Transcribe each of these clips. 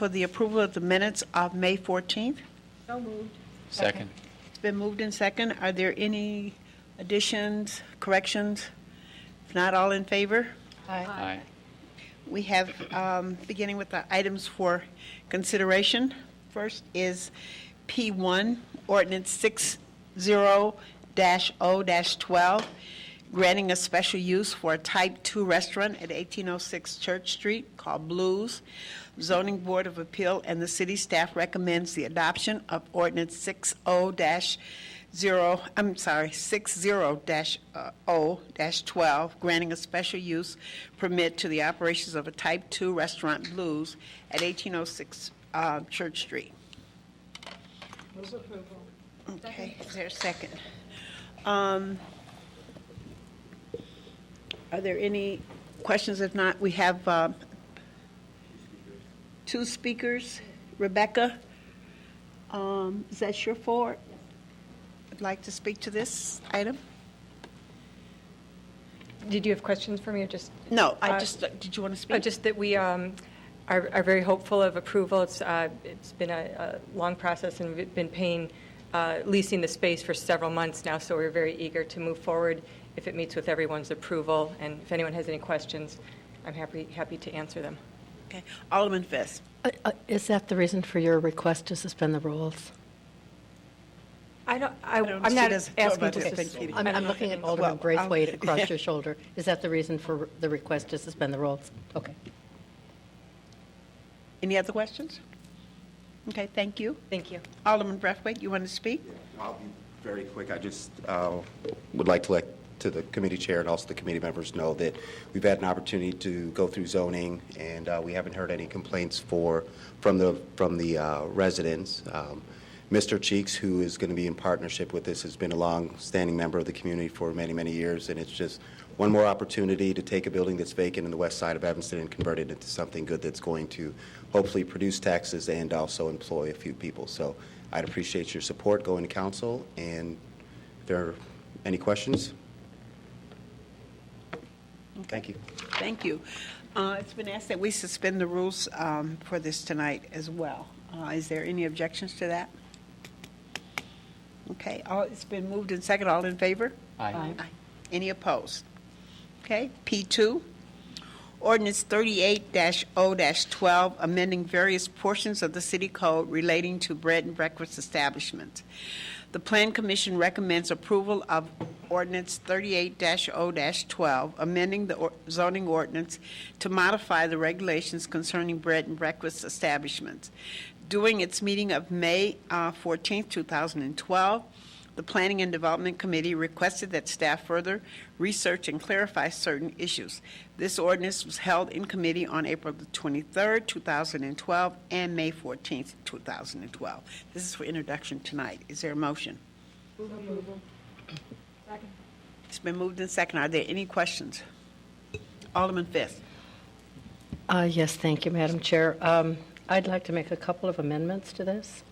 for the approval of the minutes of May 14th? So moved. Second. It's been moved in second. Are there any additions, corrections? If not, all in favor? Aye. We have, beginning with the items for consideration. First is P1, Ordinance 60-0-12, granting a special use for a Type 2 restaurant at 1806 Church Street called Blues. Zoning Board of Appeal and the city staff recommends the adoption of Ordinance 60-0-12, granting a special use permit to the operations of a Type 2 restaurant, Blues, at 1806 Church Street. Move approval. Okay, is there a second? Are there any questions? If not, we have two speakers. Rebecca, is that your forward? Would like to speak to this item? Did you have questions for me or just? No, did you want to speak? Just that we are very hopeful of approval. It's been a long process, and we've been paying, leasing the space for several months now, so we're very eager to move forward if it meets with everyone's approval. And if anyone has any questions, I'm happy to answer them. Okay, Alderman Fisk. Is that the reason for your request to suspend the rules? I'm not asking to. I'm looking at Alderman Braithwaite across your shoulder. Is that the reason for the request to suspend the rules? Okay. Any other questions? Okay, thank you. Thank you. Alderman Braithwaite, you want to speak? I'll be very quick. I just would like to let to the committee chair and also the committee members know that we've had an opportunity to go through zoning, and we haven't heard any complaints from the residents. Mr. Cheeks, who is going to be in partnership with this, has been a long-standing member of the community for many, many years, and it's just one more opportunity to take a building that's vacant in the west side of Evanston and convert it into something good that's going to hopefully produce taxes and also employ a few people. So I'd appreciate your support going to council, and if there are any questions. Okay. Thank you. Thank you. It's been asked that we suspend the rules for this tonight as well. Is there any objections to that? Okay, it's been moved and second. All in favor? Aye. Aye. Any opposed? Okay, P2, Ordinance 38-0-12, amending various portions of the city code relating to bread and breakfast establishments. The Plan Commission recommends approval of Ordinance 38-0-12, amending the zoning ordinance to modify the regulations concerning bread and breakfast establishments. During its meeting of May 14, 2012, the Planning and Development Committee requested that staff further research and clarify certain issues. This ordinance was held in committee on April the 23rd, 2012, and May 14th, 2012. This is for introduction tonight. Is there a motion? Approval. Second. It's been moved and second. Are there any questions? Alderman Fisk. Yes, thank you, Madam Chair. I'd like to make a couple of amendments to this.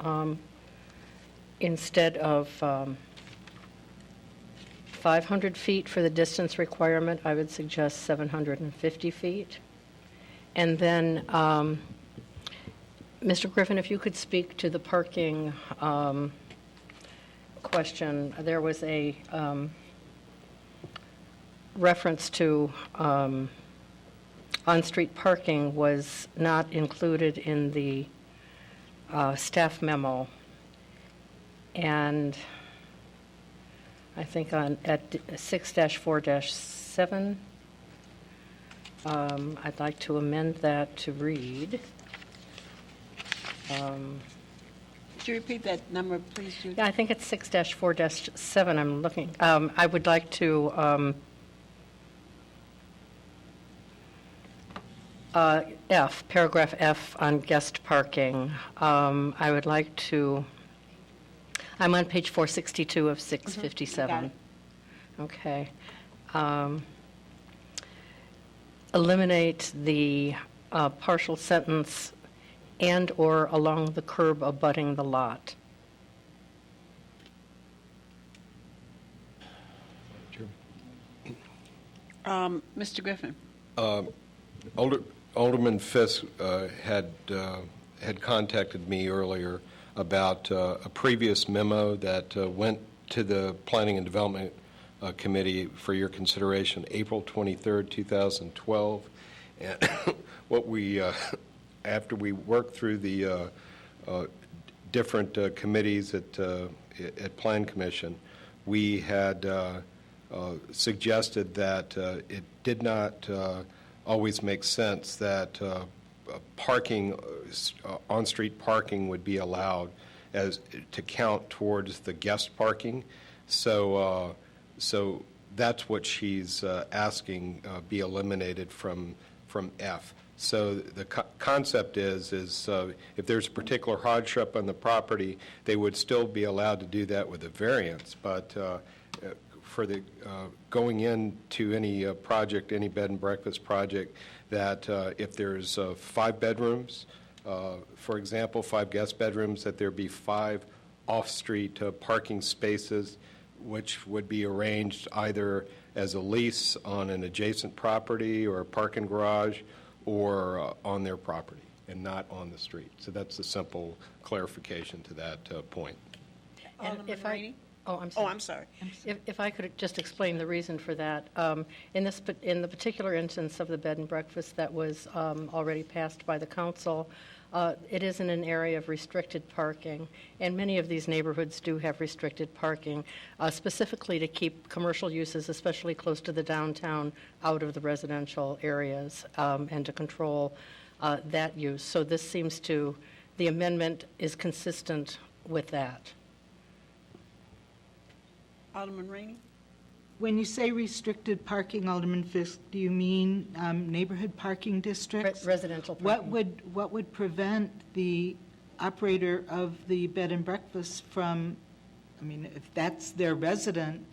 Instead of 500 feet for the distance requirement, I would suggest 750 feet. And then, Mr. Griffin, if you could speak to the parking question. There was a reference to on-street parking was not included in the staff memo. And I think at 6-4-7, I'd like to amend that to read. Could you repeat that number, please, Judy? Yeah, I think it's 6-4-7. I'm looking. I would like to paragraph F on guest parking. I would like to. I'm on page 462 of 657. Okay. Eliminate the partial sentence and or along the curb abutting the lot. Mr. Griffin. Alderman Fisk had had contacted me earlier about a previous memo that went to the Planning and Development Committee for your consideration, April 23rd, 2012. And what we, after we worked through the different committees at Plan Commission, we had suggested that it did not always make sense that parking, on-street parking would be allowed as to count towards the guest parking. So that's what she's asking be eliminated from F. So the concept is if there's a particular hardship on the property, they would still be allowed to do that with a variance. But for the going into any project, any bed and breakfast project, that if there's 5 bedrooms, for example, 5 guest bedrooms, that there be 5 off-street parking spaces, which would be arranged either as a lease on an adjacent property or a parking garage, or on their property and not on the street. So that's a simple clarification to that point. Alderman if Rainey? I'm Oh, I'm sorry. If I could just explain the reason for that. In the particular instance of the bed and breakfast that was already passed by the council, it is in an area of restricted parking, and many of these neighborhoods do have restricted parking, specifically to keep commercial uses, especially close to the downtown, out of the residential areas, and to control that use. So this seems to, the amendment is consistent with that. Alderman Rainey? When you say restricted parking, Alderman Fisk, do you mean neighborhood parking districts? Residential parking. What would prevent the operator of the bed and breakfast from, I mean, if that's their residence,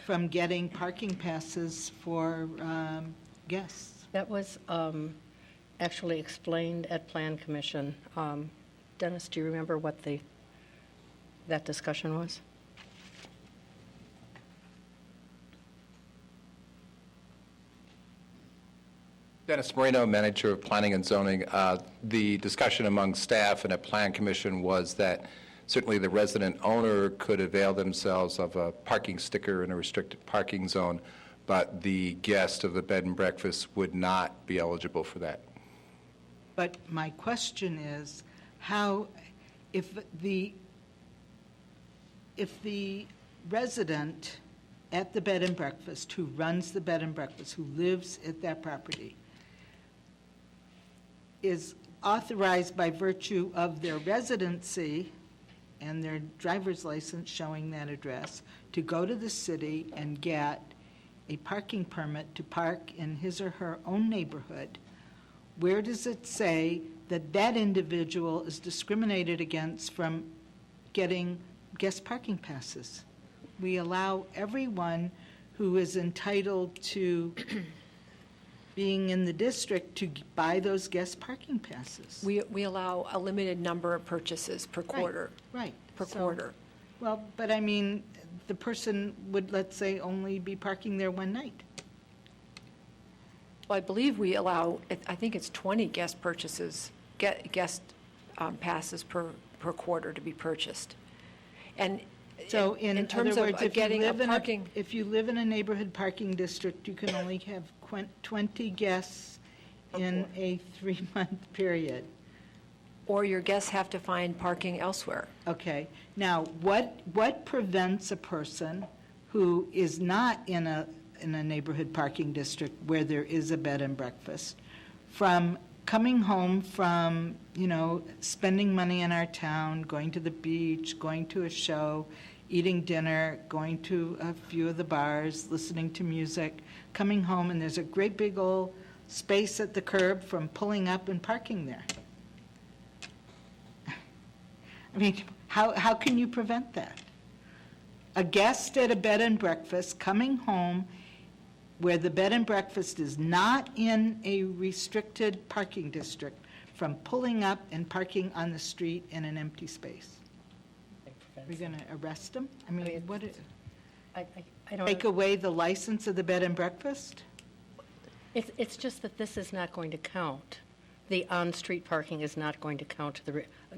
from getting parking passes for guests? That was actually explained at Plan Commission. Dennis, do you remember what that discussion was? Dennis Moreno, Manager of Planning and Zoning. The discussion among staff and at Plan Commission was that certainly the resident owner could avail themselves of a parking sticker in a restricted parking zone, but the guest of the bed and breakfast would not be eligible for that. But my question is, how, if the resident at the bed and breakfast, who runs the bed and breakfast, who lives at that property, is authorized by virtue of their residency and their driver's license showing that address to go to the city and get a parking permit to park in his or her own neighborhood, where does it say that that individual is discriminated against from getting guest parking passes? We allow everyone who is entitled to being in the district to buy those guest parking passes. We allow a limited number of purchases per quarter. Right. Per So- quarter. Well, but I mean, the person would, let's say, only be parking there one night. Well, I believe we allow, I think it's 20 guest purchases, guest passes per quarter to be purchased. And So in terms other of words, if you getting a live in parking, if you live in a neighborhood parking district, you can only have 20 guests in a 3-month period. or your guests have to find parking elsewhere. Okay. Now, what prevents a person who is not in a neighborhood parking district where there is a bed and breakfast from coming home from, spending money in our town, going to the beach, going to a show, eating dinner, going to a few of the bars, listening to music, coming home, and there's a great big old space at the curb from pulling up and parking there? I mean, how can you prevent that? A guest at a bed and breakfast coming home where the bed and breakfast is not in a restricted parking district from pulling up and parking on the street in an empty space. Are we going to arrest them? I mean, what, I don't. take away the license of the bed and breakfast? It's just that this is not going to count. The on-street parking is not going to count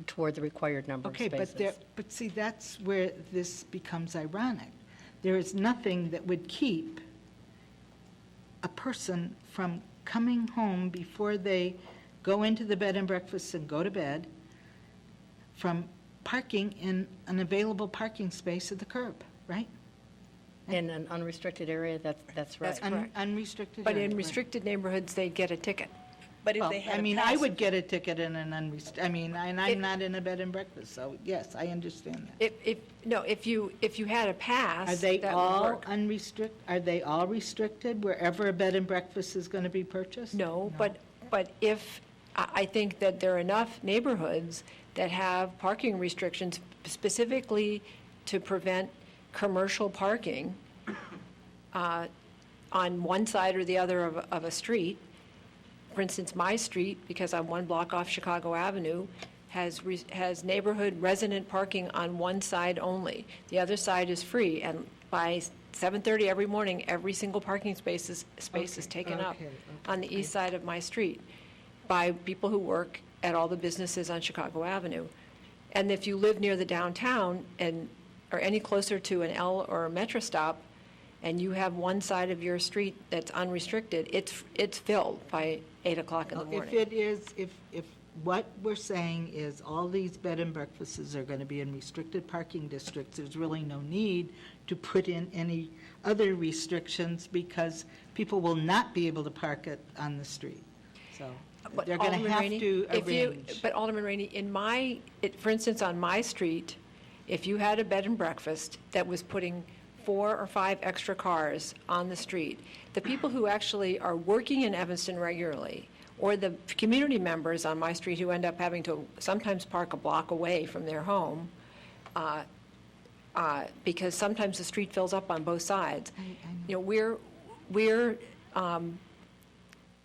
toward the required number of Okay, spaces. but see, that's where this becomes ironic. There is nothing that would keep a person from coming home before they go into the bed and breakfast and go to bed from parking in an available parking space at the curb, right? In an unrestricted area, that's right. That's correct. Unrestricted But area, in right. restricted neighborhoods, they'd get a ticket. But if Well, they had I a mean, I pass- would get a ticket in an and I'm not in a bed and breakfast, so yes, I understand that. If you had a pass, Are they that would all work. are they all restricted wherever a bed and breakfast is going to be purchased? No, but if, I think that there are enough neighborhoods that have parking restrictions specifically to prevent commercial parking on one side or the other of a street. For instance, my street, because I'm one block off Chicago Avenue, has neighborhood resident parking on one side only. The other side is free, and by 7:30 every morning, every single parking space is taken up on the east side of my street by people who work at all the businesses on Chicago Avenue. And if you live near the downtown or any closer to an L or a Metro stop, and you have one side of your street that's unrestricted, it's filled by 8 o'clock in the morning. If what we're saying is all these bed and breakfasts are going to be in restricted parking districts, there's really no need to put in any other restrictions because people will not be able to park it on the street. So But they're going to Alderman have Rainey, to arrange. But Alderman Rainey, for instance, on my street, if you had a bed and breakfast that was putting 4 or 5 extra cars on the street, the people who actually are working in Evanston regularly, or the community members on my street who end up having to sometimes park a block away from their home, because sometimes the street fills up on both sides. You know,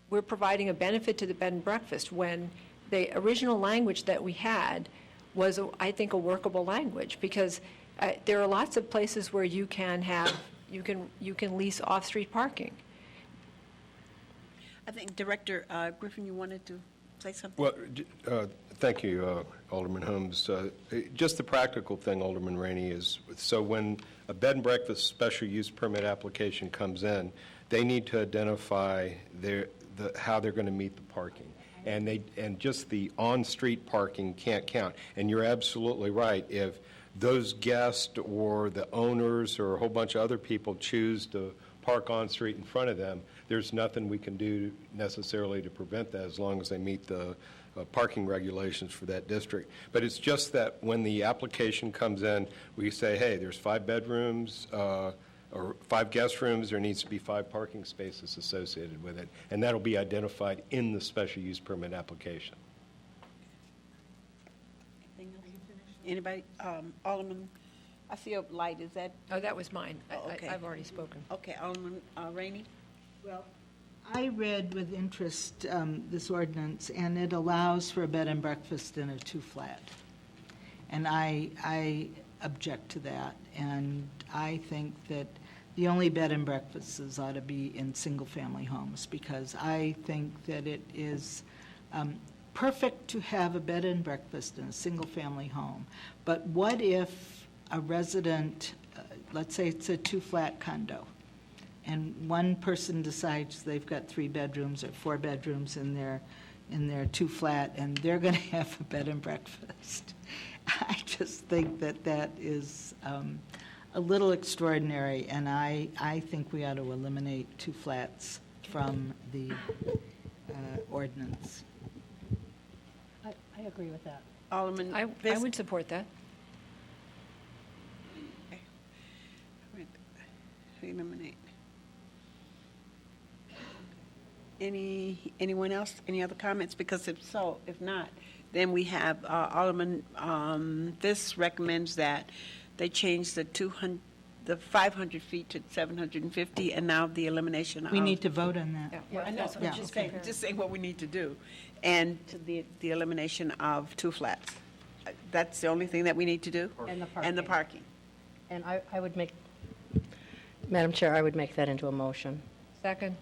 we're providing a benefit to the bed and breakfast when the original language that we had was, I think, a workable language, because there are lots of places where you can lease off-street parking. I think Director Griffin, you wanted to say something? Well, thank you, Alderman Holmes. Just the practical thing, Alderman Rainey, is so when a bed and breakfast special use permit application comes in, they need to identify how they're going to meet the parking. And just the on-street parking can't count. And you're absolutely right. If those guests or the owners or a whole bunch of other people choose to park on street in front of them, there's nothing we can do necessarily to prevent that as long as they meet the parking regulations for that district. But it's just that when the application comes in, we say, hey, there's 5 bedrooms or 5 guest rooms, there needs to be 5 parking spaces associated with it, and that'll be identified in the special use permit application. Anybody? Alderman, I see a light. Is that? Oh, that was mine. Oh, okay. I've already spoken. Okay, Alderman Rainey? Well, I read with interest this ordinance, and it allows for a bed and breakfast in a 2-flat. And I object to that, and I think that the only bed and breakfasts ought to be in single-family homes, because I think that it is perfect to have a bed and breakfast in a single-family home. But what if a resident, let's say it's a 2-flat condo, and one person decides they've got 3 bedrooms or 4 bedrooms in their 2-flat, and they're going to have a bed and breakfast. I just think that is a little extraordinary, and I think we ought to eliminate 2-flats from the ordinance. I agree with that. Alderman I Fisk? would support that. Eliminate. Anyone else? Any other comments? Because if not, then we have Alderman Fisk recommends that they change the 500 feet to 750, and now the elimination of. We need to vote on that. Yeah, I know, that's what I'm I'm just saying what we need to do, and the elimination of 2-flats. That's the only thing that we need to do? And the And the parking. And I would make, Madam Chair, I would make that into a motion. Second.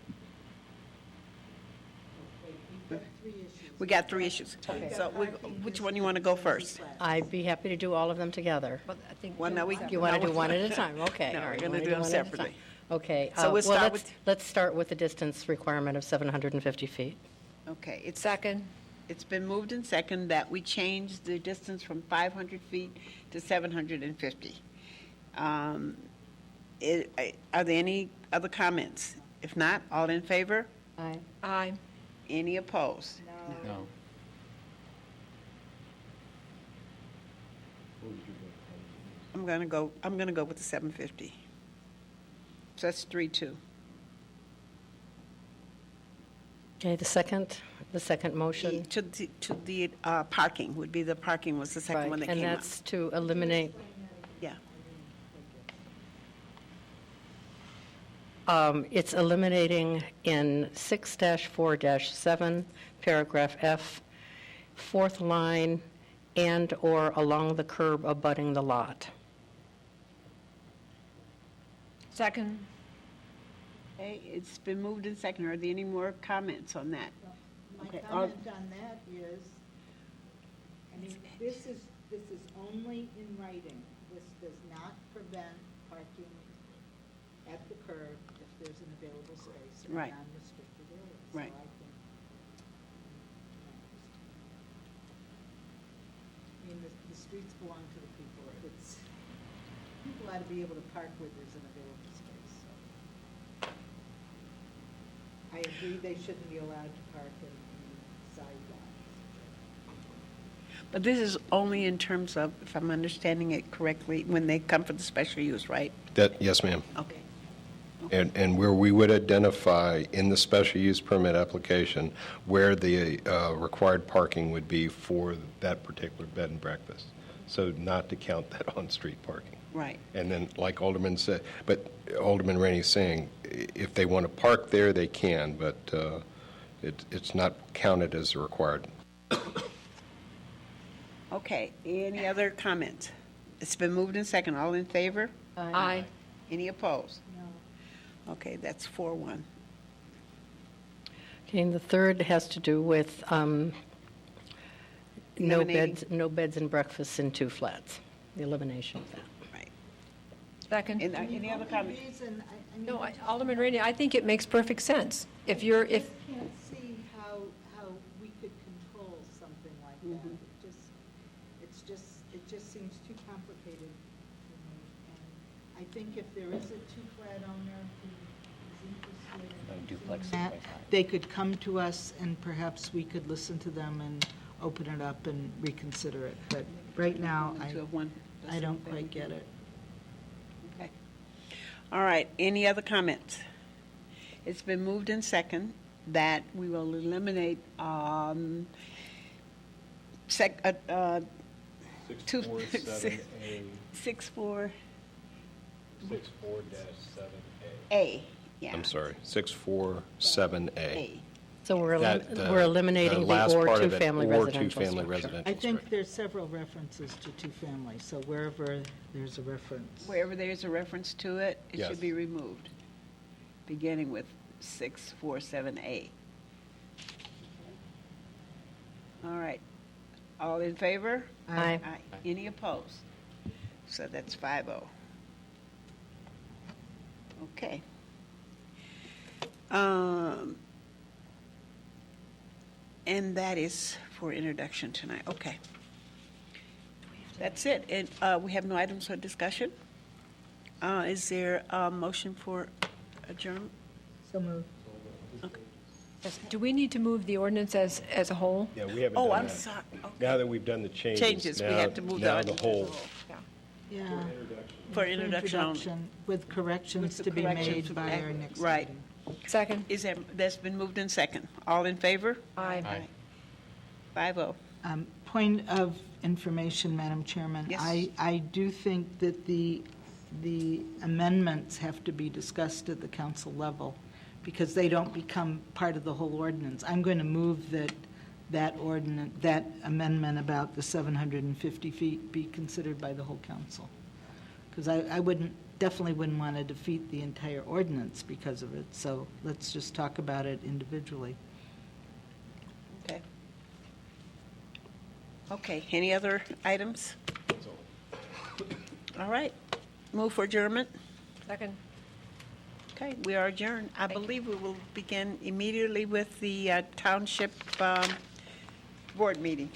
We got three issues. So which one you want to go first? I'd be happy to do all of them together. But I think. Well, no, we. You want to do one at a time? Okay. No, all we're right, gonna wanna do them one at a time. separately. Okay. So we'll well, start let's start with the distance requirement of 750 feet. Okay, Second. it's been moved and second that we change the distance from 500 feet to 750. Are there any other comments? If not, all in favor? Aye. Aye. Any opposed? No. I'm gonna go with the 750. So that's 3-2. Okay, the second motion. To the parking would be, the parking was the second Right, one that and came up. that's to eliminate, Yeah, it's eliminating in 6-4-7, paragraph F, fourth line, and/or along the curb abutting the lot. Second. okay, it's been moved and seconded. Are there any more comments on that? My Okay, comment on that is, I mean, this is only in writing. This does not prevent parking at the curb if there's an available space or a Right. non-restricted area. Right. So I mean, the streets belong to the people. People ought to be able to park where there's an available space, so. I agree they shouldn't be allowed to park in side lots. But this is only in terms of, if I'm understanding it correctly, when they come for the special use, right? Yes, ma'am. Okay. And where we would identify in the special use permit application where the required parking would be for that particular bed and breakfast. So not to count that on-street parking. Right. And then, like Alderman said, but Alderman Rainey's saying, if they want to park there, they can, but it's not counted as required. Okay, any other comments? It's been moved and second. All in favor? Aye. Any opposed? No. Okay, that's 4-1. Okay, and the third has to do with Eliminating. no beds and breakfasts in two flats, the elimination of that. Right. Second. And any other comments? Reason, I mean, No, Alderman Rainey, I think it makes perfect sense. If you're, I if, just can't see how we could control something like that. It just seems too complicated to me. And I think if there is a two-flat owner who is interested in that, they could come to us and perhaps we could listen to them and open it up and reconsider it. But right now, To have one. I don't quite get it. Okay. All right, any other comments? It's been moved in second that we will eliminate two, 6-4. 6-4-7A. Yeah. I'm sorry, 647A. A. So we're That, we're eliminating the last or part of it, two-family or residential two-family structure. residential I think structure. there's several references to two-family, so wherever there's a reference. Wherever there's a reference to it, it Yes. should be removed, beginning with 647A. All right. All in favor? Aye. Any opposed? So that's 5-0. Okay. And that is for introduction tonight. Okay. That's it. And we have no items for discussion. Is there a motion for adjournment? So moved. do we need to move the ordinance as a whole? Yeah, we haven't Oh, done I'm that. sorry. Okay. Now that we've done the changes. Changes, we now- have to move the now ordinance the whole. Yeah. For introduction only. With corrections With the to be corrections made by our next right. meeting. Second. That's been moved in second. All in favor? Aye. 5-0. Point of information, Madam Chairman. Yes. I do think that the amendments have to be discussed at the council level because they don't become part of the whole ordinance. I'm going to move that ordinance, that amendment about the 750 feet be considered by the whole council. Because I definitely wouldn't want to defeat the entire ordinance because of it. So let's just talk about it individually. Okay. Okay, any other items? All right, move for adjournment. Second. Okay, we are adjourned. I believe we will begin immediately with the township board meeting.